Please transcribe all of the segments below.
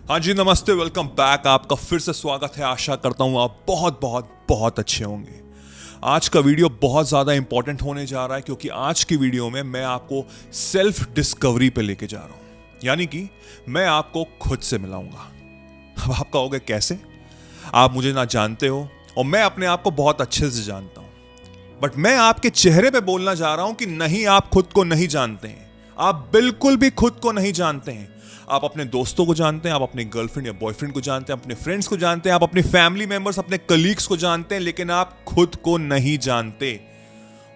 हाँ जी, नमस्ते, welcome back. आपका फिर से स्वागत है। आशा करता हूँ आप बहुत बहुत बहुत अच्छे होंगे। आज का वीडियो बहुत ज़्यादा इंपॉर्टेंट होने जा रहा है क्योंकि आज की वीडियो में मैं आपको सेल्फ डिस्कवरी पे लेके जा रहा हूँ, यानी कि मैं आपको खुद से मिलाऊंगा। अब आप कहोगे कैसे? आप मुझे ना जानते हो और मैं अपने आप को बहुत अच्छे से जानता हूँ, बट मैं आपके चेहरे पे बोलना जा रहा हूँ कि नहीं, आप खुद को नहीं जानते हैं। आप बिल्कुल भी खुद को नहीं जानते हैं। आप अपने दोस्तों को जानते हैं, आप अपने गर्लफ्रेंड या बॉयफ्रेंड को जानते हैं, अपने फ्रेंड्स को जानते हैं, आप अपनी फैमिली मेंबर्स, अपने कलीग्स को जानते हैं, लेकिन आप खुद को नहीं जानते।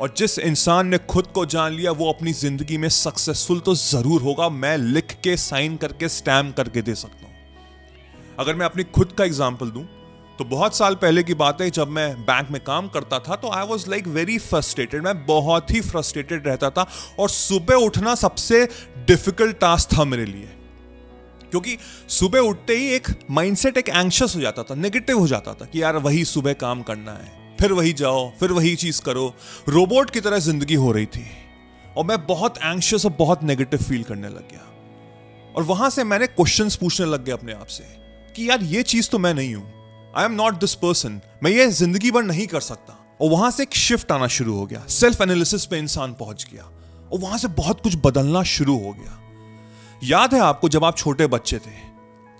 और जिस इंसान ने खुद को जान लिया वो अपनी जिंदगी में सक्सेसफुल तो जरूर होगा। मैं लिख के, साइन करके, स्टैम्प करके दे सकता हूं। अगर मैं अपनी खुद का एग्जाम्पल दूं तो बहुत साल पहले की बात है, जब मैं बैंक में काम करता था तो I was like very frustrated. मैं बहुत ही फ्रस्ट्रेटेड रहता था और सुबह उठना सबसे डिफिकल्ट टास्क था मेरे लिए, क्योंकि सुबह उठते ही एक माइंडसेट एक एंग्शियस हो जाता था, नेगेटिव हो जाता था कि यार वही सुबह काम करना है, फिर वही जाओ, फिर वही चीज करो। रोबोट की तरह जिंदगी हो रही थी और मैं बहुत एंग्शियस और बहुत नेगेटिव फील करने लग गया। और वहां से मैंने क्वेश्चंस पूछने लग गया अपने आप से कि यार ये चीज तो मैं नहीं हूं, I am not this person, मैं ये जिंदगी भर नहीं कर सकता। और वहां से एक शिफ्ट आना शुरू हो गया, सेल्फ एनालिसिस पे इंसान पहुंच गया और वहां से बहुत कुछ बदलना शुरू हो गया। याद है आपको, जब आप छोटे बच्चे थे,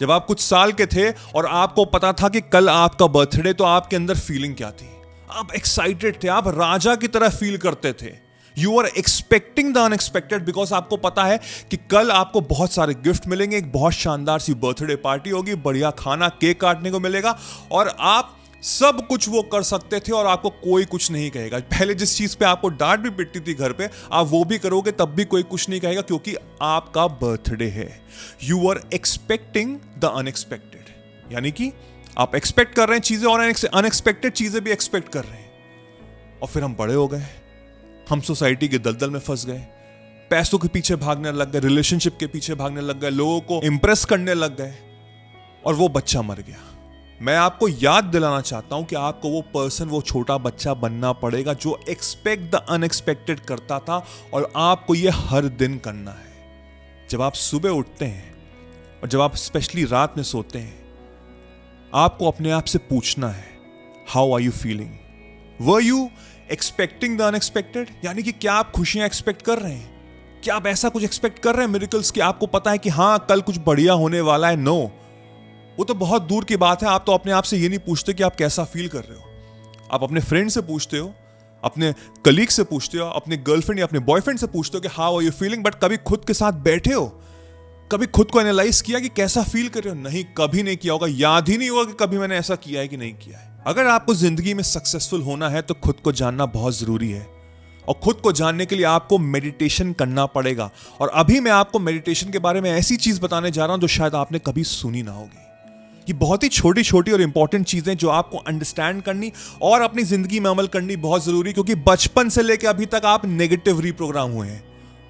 जब आप कुछ साल के थे और आपको पता था कि कल आपका बर्थडे, तो आपके अंदर फीलिंग क्या थी? आप एक्साइटेड थे, आप राजा की तरह फील करते थे। You are expecting the unexpected, because आपको पता है कि कल आपको बहुत सारे गिफ्ट मिलेंगे, एक बहुत शानदार सी बर्थडे पार्टी होगी, बढ़िया खाना, केक काटने को मिलेगा और आप सब कुछ वो कर सकते थे और आपको कोई कुछ नहीं कहेगा। पहले जिस चीज पे आपको डांट भी पिटती थी घर पे, आप वो भी करोगे तब भी कोई कुछ नहीं कहेगा, क्योंकि आपका बर्थडे है। You are expecting the unexpected, यानी कि आप एक्सपेक्ट कर रहे हैं चीजें और अनएक्सपेक्टेड चीजें भी एक्सपेक्ट कर रहे हैं। और फिर हम बड़े हो गए, हम सोसाइटी के दलदल में फंस गए, पैसों के पीछे भागने लग गए, रिलेशनशिप के पीछे भागने लग गए, लोगों को इंप्रेस करने लग गए और वो बच्चा मर गया। मैं आपको याद दिलाना चाहता हूं कि आपको वो पर्सन, वो छोटा बच्चा बनना पड़ेगा जो एक्सपेक्ट द अनएक्सपेक्टेड करता था, और आपको ये हर दिन करना है। जब आप सुबह उठते हैं और जब आप स्पेशली रात में सोते हैं, आपको अपने आप से पूछना है, how are you feeling? Were you expecting the unexpected? यानी कि क्या आप खुशियां एक्सपेक्ट कर रहे हैं? क्या आप ऐसा कुछ एक्सपेक्ट कर रहे हैं, मिरेकल्स, कि आपको पता है कि हाँ कल कुछ बढ़िया होने वाला है? नो, वो तो बहुत दूर की बात है। आप तो अपने आप से ये नहीं पूछते कि आप कैसा फील कर रहे हो। आप अपने फ्रेंड से पूछते हो, अपने कलीग से पूछते हो, अपने गर्लफ्रेंड या अपने बॉयफ्रेंड से पूछते हो कि how are you feeling, but कभी खुद के साथ बैठे हो? कभी खुद को एनालाइज किया कि कैसा फील कर रहे हो? नहीं, कभी नहीं किया होगा। याद ही नहीं होगा कि कभी मैंने ऐसा किया है कि नहीं किया है। अगर आपको जिंदगी में सक्सेसफुल होना है तो खुद को जानना बहुत जरूरी है, और खुद को जानने के लिए आपको मेडिटेशन करना पड़ेगा। और अभी मैं आपको मेडिटेशन के बारे में ऐसी चीज बताने जा रहा हूं जो शायद आपने कभी सुनी ना होगी। ये बहुत ही छोटी छोटी और इंपॉर्टेंट चीजें जो आपको अंडरस्टैंड करनी और अपनी जिंदगी में अमल करनी बहुत जरूरी, क्योंकि बचपन से लेकर अभी तक आप नेगेटिव रिप्रोग्राम हुए हैं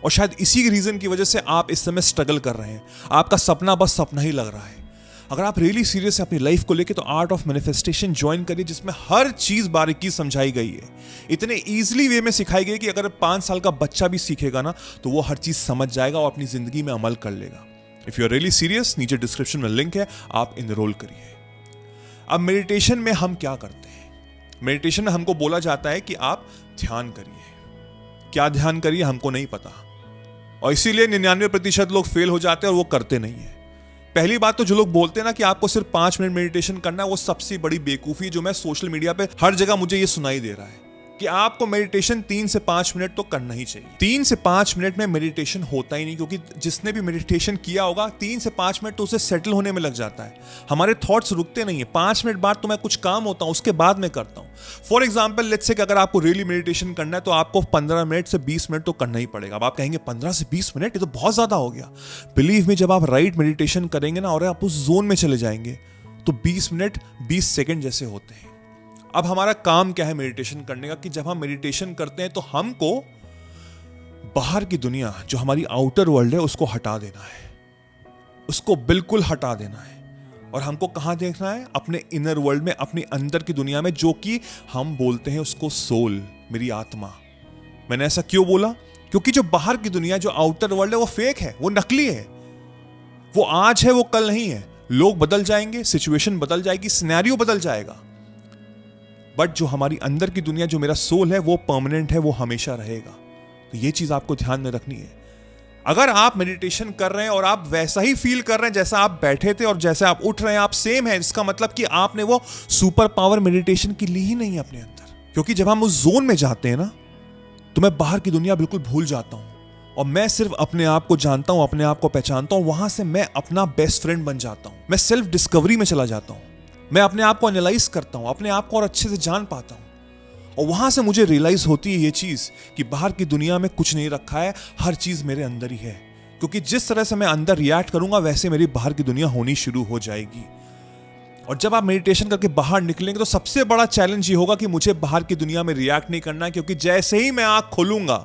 और शायद इसी रीजन की वजह से आप इस समय स्ट्रगल कर रहे हैं। आपका सपना बस सपना ही लग रहा है। अगर आप रियली सीरियस है अपनी लाइफ को लेके, तो आर्ट ऑफ मैनिफेस्टेशन ज्वाइन करिए, जिसमें हर चीज बारीकी समझाई गई है। इतने इजीली वे में सिखाई गई कि अगर 5 साल का बच्चा भी सीखेगा ना तो वो हर चीज समझ जाएगा और अपनी जिंदगी में अमल कर लेगा। If you are really serious, नीचे डिस्क्रिप्शन में लिंक है, आप इनरोल करिए। अब मेडिटेशन में हम क्या करते हैं? मेडिटेशन में हमको बोला जाता है कि आप ध्यान करिए। क्या ध्यान करिए हमको नहीं पता, और इसीलिए 99% लोग फेल हो जाते हैं और वो करते नहीं है। पहली बात तो जो लोग बोलते हैं ना कि आपको सिर्फ 5 मिनट मेडिटेशन करना है, वो सबसे बड़ी बेवकूफी जो मैं सोशल मीडिया पे हर जगह मुझे ये सुनाई दे रहा है कि आपको मेडिटेशन 3 से 5 मिनट तो करना ही चाहिए। 3 से 5 मिनट में मेडिटेशन होता ही नहीं, क्योंकि जिसने भी मेडिटेशन किया होगा 3 से 5 मिनट तो उसे सेटल होने में लग जाता है। हमारे थॉट्स रुकते नहीं है। 5 मिनट बाद तो मैं कुछ काम होता हूं, उसके बाद मैं करता हूं। फॉर एग्जाम्पल, लेट्स से कि अगर आपको रियली मेडिटेशन करना है तो आपको 15 मिनट से 20 मिनट तो करना ही पड़ेगा। अब आप कहेंगे 15 से 20 मिनट, ये तो बहुत ज्यादा हो गया। बिलीव में, जब आप राइट मेडिटेशन करेंगे ना और आप उस जोन में चले जाएंगे तो 20 मिनट 20 सेकेंड जैसे होते हैं। अब हमारा काम क्या है मेडिटेशन करने का, कि जब हम मेडिटेशन करते हैं तो हमको बाहर की दुनिया, जो हमारी आउटर वर्ल्ड है, उसको हटा देना है, उसको बिल्कुल हटा देना है। और हमको कहां देखना है? अपने इनर वर्ल्ड में, अपने अंदर की दुनिया में, जो कि हम बोलते हैं उसको सोल, मेरी आत्मा। मैंने ऐसा क्यों बोला? क्योंकि जो बाहर की दुनिया, जो आउटर वर्ल्ड है, वो फेक है, वो नकली है, वो आज है, वो कल नहीं है। लोग बदल जाएंगे, सिचुएशन बदल जाएगी, सिनेरियो बदल जाएगा, बट जो हमारी अंदर की दुनिया, जो मेरा सोल है, वो परमानेंट है, वो हमेशा रहेगा। तो ये चीज आपको ध्यान में रखनी है। अगर आप मेडिटेशन कर रहे हैं और आप वैसा ही फील कर रहे हैं जैसा आप बैठे थे और जैसे आप उठ रहे हैं, आप सेम है, इसका मतलब कि आपने वो सुपर पावर मेडिटेशन की ली ही नहीं अपने अंदर। क्योंकि जब हम उस जोन में जाते हैं ना, तो मैं बाहर की दुनिया बिल्कुल भूल जाता हूं और मैं सिर्फ अपने आप को जानता हूं, अपने आप को पहचानता हूं। वहां से मैं अपना बेस्ट फ्रेंड बन जाता हूं, मैं सेल्फ डिस्कवरी में चला जाता हूं, मैं अपने आप को एनालाइज करता हूं, अपने आप को और अच्छे से जान पाता हूं। और वहां से मुझे रियलाइज होती है ये चीज कि बाहर की दुनिया में कुछ नहीं रखा है, हर चीज मेरे अंदर ही है। क्योंकि जिस तरह से मैं अंदर रिएक्ट करूंगा, वैसे मेरी बाहर की दुनिया होनी शुरू हो जाएगी। और जब आप मेडिटेशन करके बाहर निकलेंगे तो सबसे बड़ा चैलेंज ये होगा कि मुझे बाहर की दुनिया में रिएक्ट नहीं करना है, क्योंकि जैसे ही मैं आंख खोलूंगा,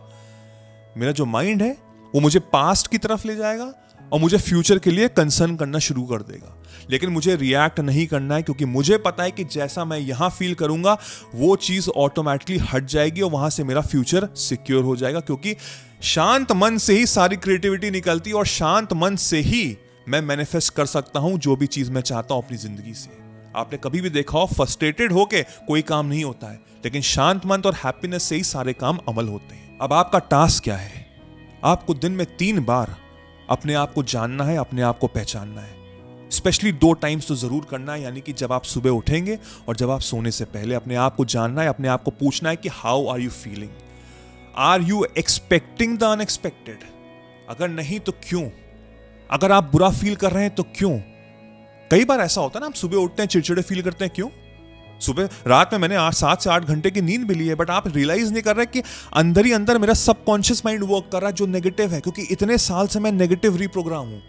मेरा जो माइंड है वो मुझे पास्ट की तरफ ले जाएगा और मुझे फ्यूचर के लिए कंसर्न करना शुरू कर देगा। लेकिन मुझे रिएक्ट नहीं करना है, क्योंकि मुझे पता है कि जैसा मैं यहां फील करूंगा वो चीज ऑटोमेटिकली हट जाएगी और वहां से मेरा फ्यूचर सिक्योर हो जाएगा। क्योंकि शांत मन से ही सारी क्रिएटिविटी निकलती है और शांत मन से ही मैं मैनिफेस्ट कर सकता हूं जो भी चीज मैं चाहता हूं अपनी जिंदगी से। आपने कभी भी देखा हो, फ्रस्ट्रेटेड होके कोई काम नहीं होता है, लेकिन शांत मन और हैप्पीनेस से ही सारे काम अमल होते हैं। अब आपका टास्क क्या है? आपको दिन में 3 बार अपने आप को जानना है, अपने आप को पहचानना है। स्पेशली 2 टाइम्स तो जरूर करना है, यानी कि जब आप सुबह उठेंगे और जब आप सोने से पहले अपने आप को जानना है, अपने आप को पूछना है कि how are you feeling, are you expecting the unexpected? अगर नहीं तो क्यों? अगर आप बुरा फील कर रहे हैं तो क्यों? कई बार ऐसा होता है ना, हम सुबह उठते हैं चिड़चिड़े फील करते हैं, क्यों? सुबह रात में मैंने 7 से 8 घंटे की नींद भी ली है, बट आप रियलाइज नहीं कर रहे कि अंदर ही अंदर मेरा सबकॉन्शियस माइंड वर्क कर रहा है जो नेगेटिव है। क्योंकि इतने साल से मैं नेगेटिव रिप्रोग्राम हूं,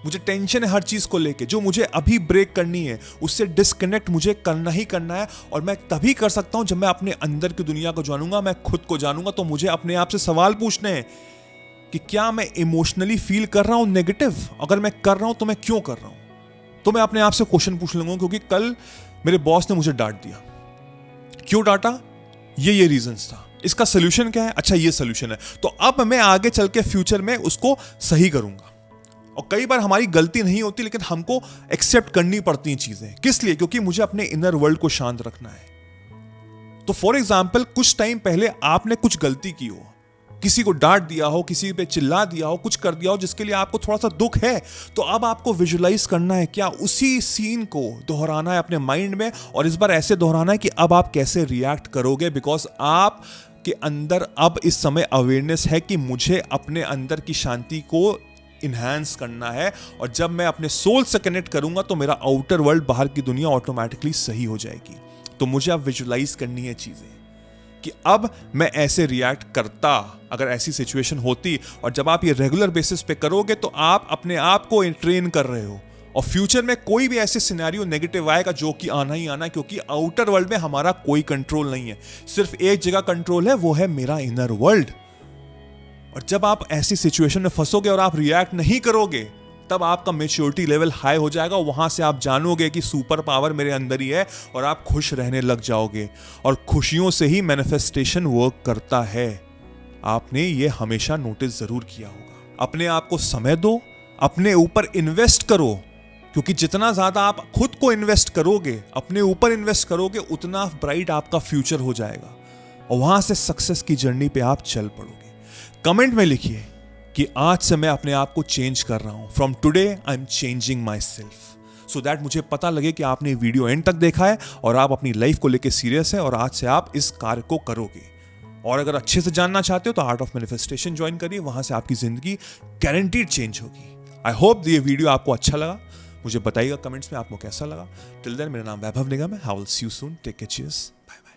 मुझे टेंशन है हर चीज को लेके, जो मुझे अभी ब्रेक करनी है, उससे डिस्कनेक्ट मुझे करना ही करना है। और मैं तभी कर सकता हूं जब मैं अपने अंदर की दुनिया को जानूंगा, मैं खुद को जानूंगा। तो मुझे अपने आप से सवाल पूछने हैं कि क्या मैं इमोशनली फील कर रहा हूं नेगेटिव? अगर मैं कर रहा हूं तो मैं क्यों कर रहा हूं? तो मैं अपने आप से क्वेश्चन पूछ लूंगा। क्योंकि कल मेरे बॉस ने मुझे डांट दिया, क्यों डांटा? ये रीजंस था। इसका सोल्यूशन क्या है? अच्छा, ये सोल्यूशन है, तो अब मैं आगे चल के फ्यूचर में उसको सही करूंगा। और कई बार हमारी गलती नहीं होती, लेकिन हमको एक्सेप्ट करनी पड़ती हैं चीजें। किस लिए? क्योंकि मुझे अपने इनर वर्ल्ड को शांत रखना है। तो फॉर एग्जाम्पल, कुछ टाइम पहले आपने कुछ गलती की हो, किसी को डांट दिया हो, किसी पे चिल्ला दिया हो, कुछ कर दिया हो जिसके लिए आपको थोड़ा सा दुख है, तो अब आपको विजुलाइज करना है, क्या उसी सीन को दोहराना है अपने माइंड में, और इस बार ऐसे दोहराना है कि अब आप कैसे रिएक्ट करोगे। बिकॉज आप के अंदर अब इस समय अवेयरनेस है कि मुझे अपने अंदर की शांति को इन्हांस करना है, और जब मैं अपने सोल से कनेक्ट करूंगा तो मेरा आउटर वर्ल्ड, बाहर की दुनिया ऑटोमेटिकली सही हो जाएगी। तो मुझे अब विजुलाइज करनी है चीजें कि अब मैं ऐसे रिएक्ट करता अगर ऐसी सिचुएशन होती। और जब आप ये रेगुलर बेसिस पे करोगे तो आप अपने आप को ट्रेन कर रहे हो, और फ्यूचर में कोई भी ऐसे सिनेरियो नेगेटिव आएगा जो कि आना ही आना, क्योंकि आउटर वर्ल्ड में हमारा कोई कंट्रोल नहीं है, सिर्फ एक जगह कंट्रोल है, वो है मेरा इनर वर्ल्ड। और जब आप ऐसी सिचुएशन में फंसोगे और आप रिएक्ट नहीं करोगे, तब आपका मैच्योरिटी लेवल हाई हो जाएगा। वहां से आप जानोगे कि सुपर पावर मेरे अंदर ही है, और आप खुश रहने लग जाओगे। और खुशियों से ही मैनिफेस्टेशन वर्क करता है। आपने ये हमेशा नोटिस जरूर किया होगा। अपने आप को समय दो, अपने ऊपर इन्वेस्ट करो, क्योंकि जितना ज्यादा आप खुद को इन्वेस्ट करोगे, अपने ऊपर इन्वेस्ट करोगे, उतना ब्राइट आपका फ्यूचर हो जाएगा, और वहां से सक्सेस की जर्नी पे आप चल पड़ोगे। कमेंट में लिखिए कि आज से मैं अपने आप को चेंज कर रहा हूं। From today I am changing my self, so that मुझे पता लगे कि आपने वीडियो एंड तक देखा है और आप अपनी लाइफ को लेकर सीरियस है, और आज से आप इस कार्य को करोगे। और अगर अच्छे से जानना चाहते हो तो आर्ट ऑफ मैनिफेस्टेशन ज्वाइन करिए, वहां से आपकी जिंदगी गारंटीड चेंज होगी। आई होप ये वीडियो आपको अच्छा लगा। मुझे बताइएगा कमेंट्स में आपको कैसा लगा। टिल देन, मेरा नाम वैभव निगम है। I will see you soon. Take care, cheers, bye bye.